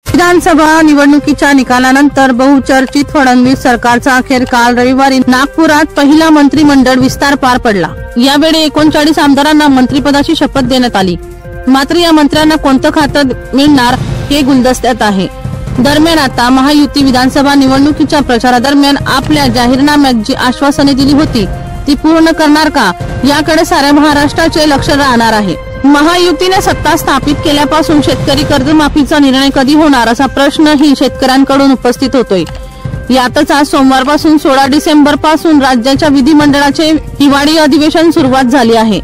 विधानसभा निवडणुकीच्या निकालानंतर बहुचर्चित फडणवीस सरकारचा अखेर काल रविवारी नागपुरात पहिला मंत्रिमंडळ विस्तार पार पडला। यावेळी 39 आमदारांना मंत्रिपदाची शपथ देण्यात आली। मात्र या मंत्र्यांना कोणतं खातं मिळणार हे गुलदस्त्यात आहे। दरम्यान आता महायुती विधानसभा निवडणुकीच्या प्रचारादरम्यान आपल्या जाहीरनाम्यात जी आश्वासने दिली होती ती पूर्ण करणार का, याकडे साऱ्या महाराष्ट्राचे लक्ष राहणार आहे। महायुतीने सत्ता स्थापित केल्यापासून शेतकरी कर्जमाफीचा निर्णय कधी होणार असा प्रश्नही शेतकऱ्यांकडून उपस्थित होतोय। यातच आज सोमवारपासून 16 डिसेंबर पासून राज्याच्या विधिमंडळाचे हिवाळी अधिवेशन सुरुवात झाली आहे।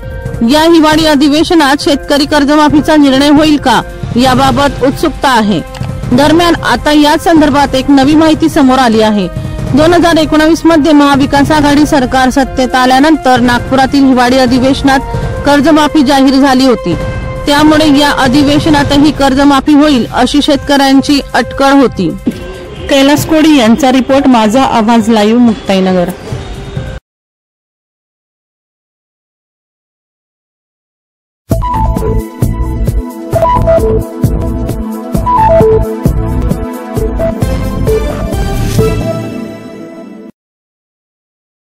या हिवाळी अधिवेशनात शेतकरी कर्जमाफीचा निर्णय होईल का याबाबत उत्सुकता आहे। दरम्यान आता या संदर्भात एक नवी माहिती समोर आली आहे। 2019 मध्ये महाविकास आघाडी सरकार सत्तेत आल्यानंतर नागपुरातील हिवाळी अधिवेशनात कर्जमाफी जाहीर झाली होती। त्यामुळे या अधिवेशनातही कर्जमाफी होईल अशी शेतकऱ्यांची अटकळ होती। कैलास कोडी यांचा रिपोर्ट, माझा आवाज लाईव्ह, मुक्ताईनगर।